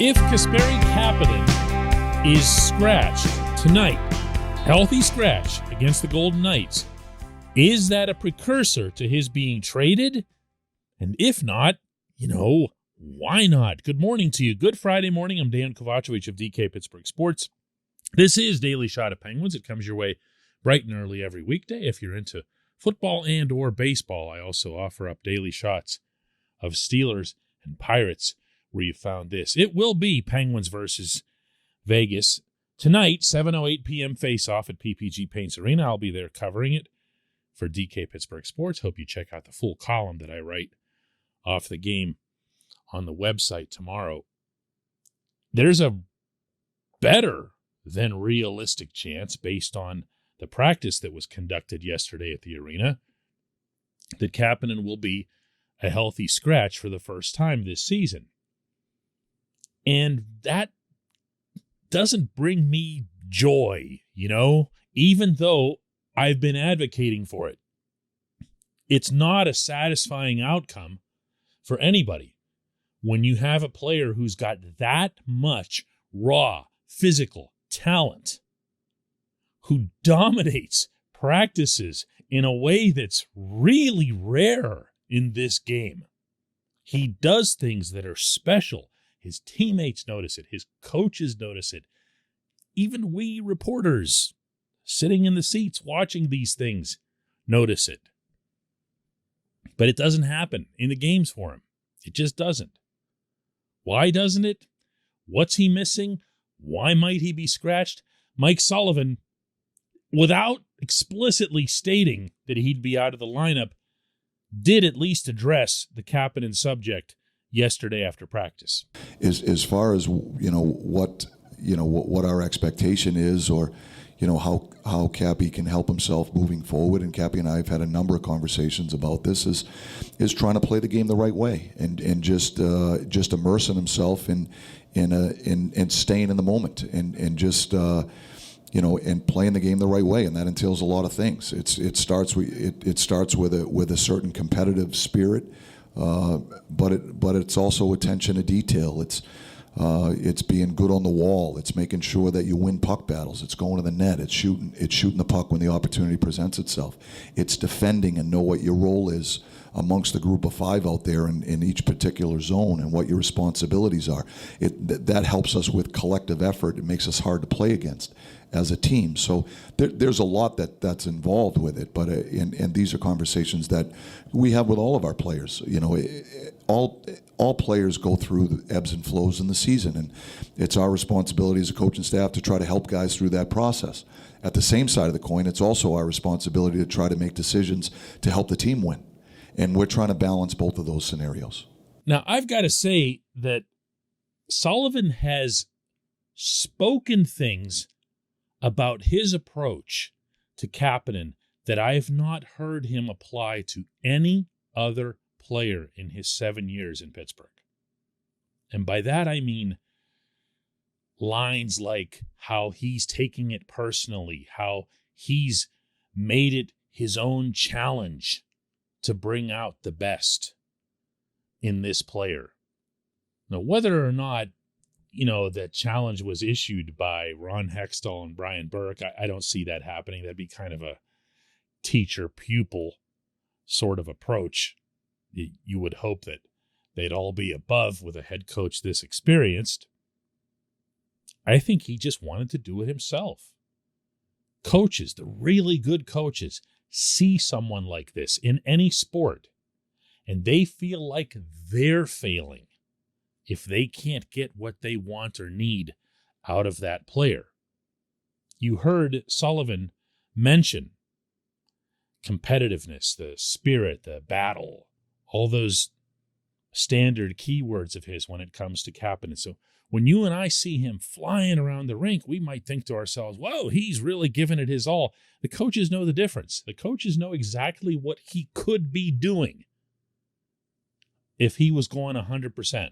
If Kasperi Kapanen is scratched tonight, healthy scratch against the Golden Knights, is that a precursor to his being traded? And if not, why not? Good morning to you. Good Friday morning. I'm Dejan Kovacevic of DK Pittsburgh Sports. This is Daily Shot of Penguins. It comes your way bright and early every weekday. If you're into football and or baseball, I also offer up daily shots of Steelers and Pirates where you found this. It will be Penguins versus Vegas tonight, 7:08 p.m. face-off at PPG Paints Arena. I'll be there covering it for DK Pittsburgh Sports. Hope you check out the full column that I write off the game on the website tomorrow. There's a better than realistic chance, based on the practice that was conducted yesterday at the arena, that Kapanen will be a healthy scratch for the first time this season. And that doesn't bring me joy, even though I've been advocating for it. It's not a satisfying outcome for anybody when you have a player who's got that much raw physical talent, who dominates practices in a way that's really rare in this game. He does things that are special. His teammates notice it. His coaches notice it. Even we reporters sitting in the seats watching these things notice it. But it doesn't happen in the games for him. It just doesn't. Why doesn't it? What's he missing? Why might he be scratched? Mike Sullivan, without explicitly stating that he'd be out of the lineup, did at least address the Kapanen subject yesterday after practice. As far as what our expectation is, or how Cappy can help himself moving forward, and Cappy and I have had a number of conversations about this, is trying to play the game the right way and just immersing himself in staying in the moment and just and playing the game the right way, and that entails a lot of things. It starts with a certain competitive spirit, but it's also attention to detail. It's being good on the wall. It's making sure that you win puck battles. It's going to the net. It's shooting the puck when the opportunity presents itself. It's defending and know what your role is amongst the group of five out there in each particular zone, and what your responsibilities are. That helps us with collective effort. It makes us hard to play against as a team. So there's a lot that's involved with it. But and these are conversations that we have with all of our players. All players go through the ebbs and flows in the season, and it's our responsibility as a coaching staff to try to help guys through that process. At the same side of the coin, it's also our responsibility to try to make decisions to help the team win. And we're trying to balance both of those scenarios. Now, I've got to say that Sullivan has spoken things about his approach to Kapanen that I have not heard him apply to any other player in his 7 years in Pittsburgh. And by that I mean lines like how he's taking it personally, how he's made it his own challenge to bring out the best in this player. Now, whether or not, that challenge was issued by Ron Hextall and Brian Burke, I don't see that happening. That'd be kind of a teacher-pupil sort of approach. You would hope that they'd all be above with a head coach this experienced. I think he just wanted to do it himself. Coaches, the really good coaches, see someone like this in any sport, and they feel like they're failing if they can't get what they want or need out of that player. You heard Sullivan mention competitiveness, the spirit, the battle, all those standard keywords of his when it comes to Kapanen. So when you and I see him flying around the rink, we might think to ourselves, whoa, he's really giving it his all. The coaches know the difference. The coaches know exactly what he could be doing if he was going 100%.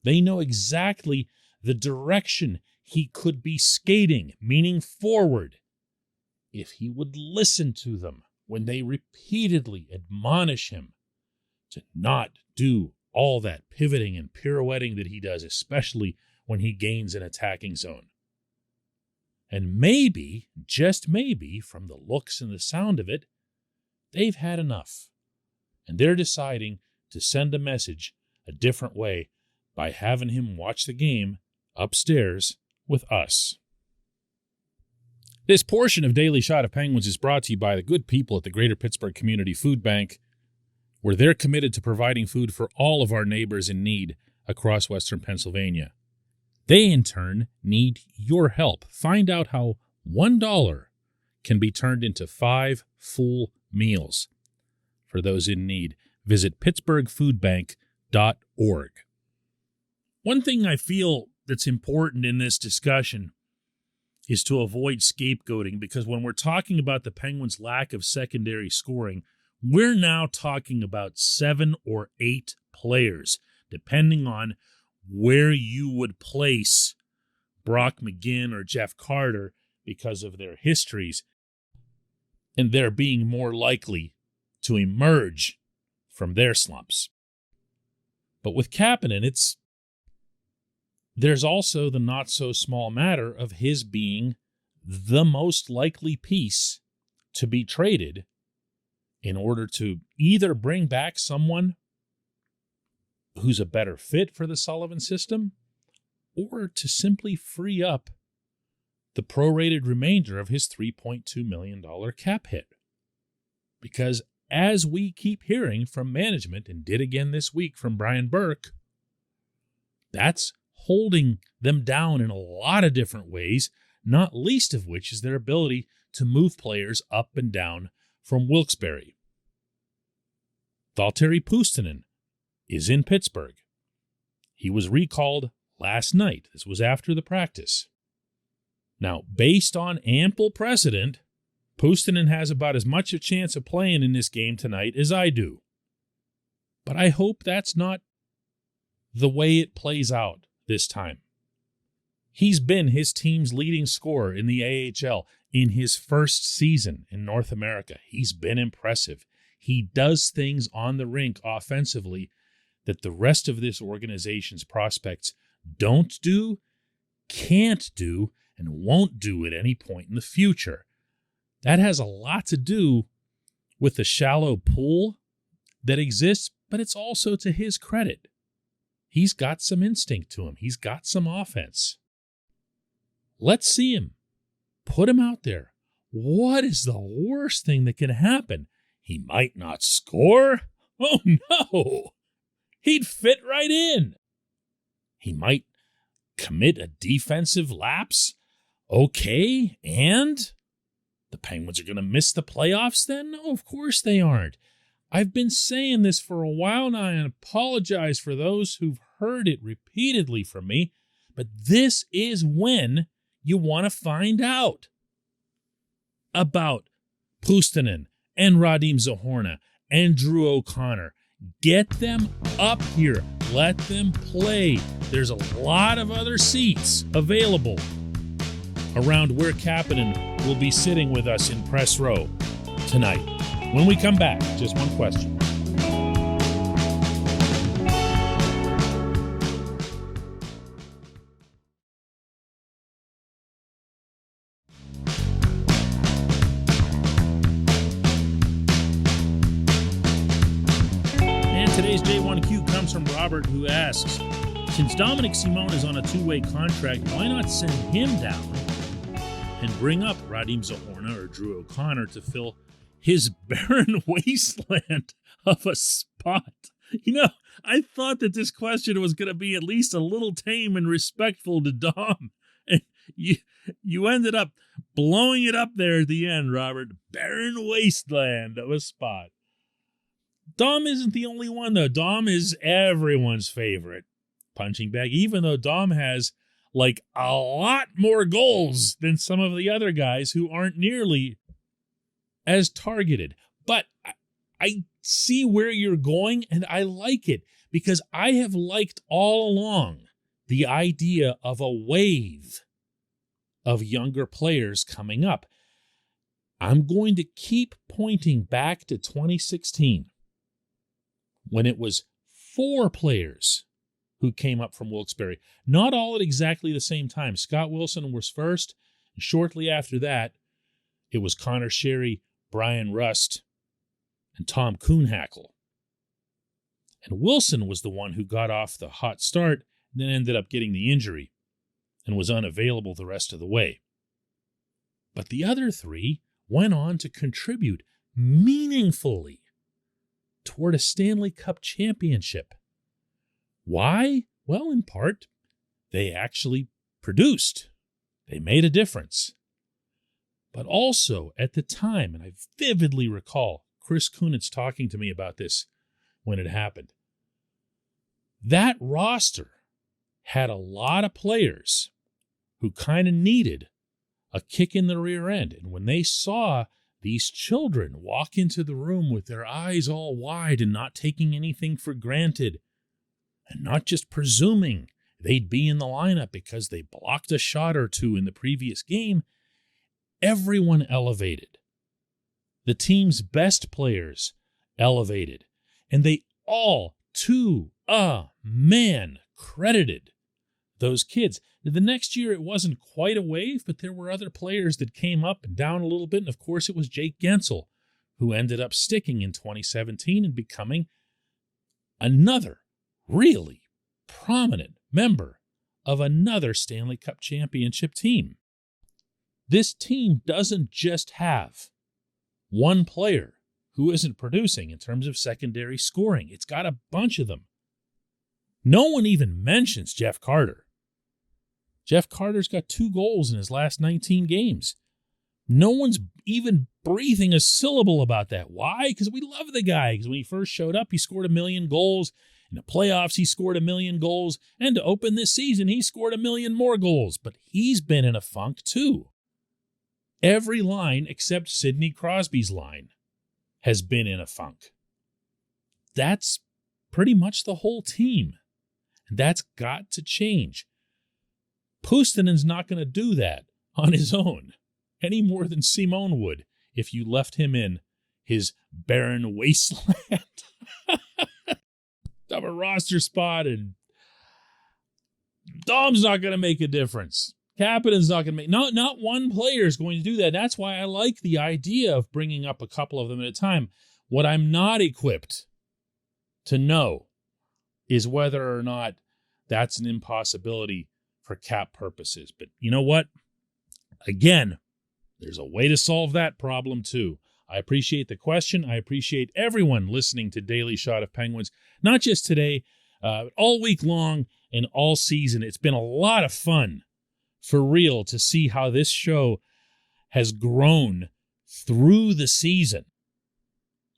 They know exactly the direction he could be skating, meaning forward, if he would listen to them when they repeatedly admonish him to not do all that pivoting and pirouetting that he does, especially when he gains an attacking zone. And maybe, just maybe, from the looks and the sound of it, they've had enough. And they're deciding to send a message a different way by having him watch the game upstairs with us. This portion of Daily Shot of Penguins is brought to you by the good people at the Greater Pittsburgh Community Food Bank, where they're committed to providing food for all of our neighbors in need across Western Pennsylvania. They, in turn, need your help. Find out how $1 can be turned into 5 full meals for those in need. Visit pittsburghfoodbank.org. One thing I feel that's important in this discussion is to avoid scapegoating, because when we're talking about the Penguins' lack of secondary scoring, we're now talking about 7 or 8 players, depending on where you would place Brock McGinn or Jeff Carter because of their histories and their being more likely to emerge from their slumps. But with Kapanen, there's also the not-so-small matter of his being the most likely piece to be traded in order to either bring back someone who's a better fit for the Sullivan system, or to simply free up the prorated remainder of his $3.2 million cap hit. Because as we keep hearing from management, and did again this week from Brian Burke, that's holding them down in a lot of different ways, not least of which is their ability to move players up and down from Wilkes-Barre. Valtteri Puustinen is in Pittsburgh. He was recalled last night. This was after the practice. Now, based on ample precedent, Puustinen has about as much a chance of playing in this game tonight as I do. But I hope that's not the way it plays out this time. He's been his team's leading scorer in the AHL in his first season in North America. He's been impressive. He does things on the rink offensively that the rest of this organization's prospects don't do, can't do, and won't do at any point in the future. That has a lot to do with the shallow pool that exists, but it's also to his credit. He's got some instinct to him. He's got some offense. Let's see him. Put him out there. What is the worst thing that can happen? He might not score. Oh, no. He'd fit right in. He might commit a defensive lapse. Okay, and the Penguins are going to miss the playoffs then? No, of course they aren't. I've been saying this for a while now, and I apologize for those who've heard it repeatedly from me, but this is when you want to find out about Puustinen and Radim Zohorna and Drew O'Connor. Get them up here. Let them play. There's a lot of other seats available around where Kapanen will be sitting with us in press row tonight. When we come back, just one question. Today's J1Q comes from Robert, who asks, since Dominic Simone is on a 2-way contract, why not send him down and bring up Radim Zohorna or Drew O'Connor to fill his barren wasteland of a spot? You know, I thought that this question was going to be at least a little tame and respectful to Dom. And you ended up blowing it up there at the end, Robert. Barren wasteland of a spot. Dom isn't the only one, though. Dom is everyone's favorite punching bag, even though Dom has, like, a lot more goals than some of the other guys who aren't nearly as targeted. But I see where you're going, and I like it, because I have liked all along the idea of a wave of younger players coming up. I'm going to keep pointing back to 2016. When it was 4 players who came up from Wilkes-Barre. Not all at exactly the same time. Scott Wilson was first, and shortly after that, it was Connor Sherry, Brian Rust, and Tom Kuhnhackl. And Wilson was the one who got off the hot start and then ended up getting the injury and was unavailable the rest of the way. But the other 3 went on to contribute meaningfully toward a Stanley Cup championship. Why? Well, in part, they actually produced. They made a difference. But also, at the time, and I vividly recall Chris Kunitz talking to me about this when it happened, that roster had a lot of players who kind of needed a kick in the rear end. And when they saw these children walk into the room with their eyes all wide and not taking anything for granted, and not just presuming they'd be in the lineup because they blocked a shot or 2 in the previous game, everyone elevated. The team's best players elevated. And they all, to a man, credited those kids. The next year, it wasn't quite a wave, but there were other players that came up and down a little bit. And of course, it was Jake Gensel, who ended up sticking in 2017 and becoming another really prominent member of another Stanley Cup championship team. This team doesn't just have one player who isn't producing in terms of secondary scoring. It's got a bunch of them. No one even mentions Jeff Carter. Jeff Carter's got 2 goals in his last 19 games. No one's even breathing a syllable about that. Why? Because we love the guy. Because when he first showed up, he scored 1 million goals. In the playoffs, he scored 1 million goals. And to open this season, he scored 1 million more goals. But he's been in a funk too. Every line except Sidney Crosby's line has been in a funk. That's pretty much the whole team. And that's got to change. Pustinen's not going to do that on his own any more than Simone would if you left him in his barren wasteland of a roster spot. And Dom's not going to make a difference. Kapanen's not going to make... Not one player is going to do that. That's why I like the idea of bringing up a couple of them at a time. What I'm not equipped to know is whether or not that's an impossibility for cap purposes. But you know what? Again, there's a way to solve that problem too. I appreciate the question. I appreciate everyone listening to Daily Shot of Penguins, not just today, all week long and all season. It's been a lot of fun, for real, to see how this show has grown through the season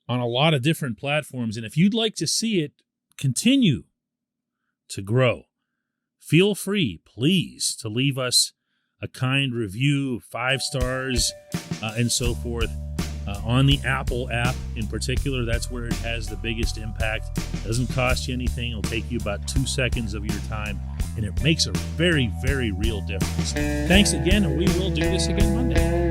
on a lot of different platforms. And if you'd like to see it continue to grow, feel free, please, to leave us a kind review, 5 stars, and so forth. On the Apple app in particular, that's where it has the biggest impact. It doesn't cost you anything. It'll take you about 2 seconds of your time, and it makes a very, very real difference. Thanks again, and we will do this again Monday.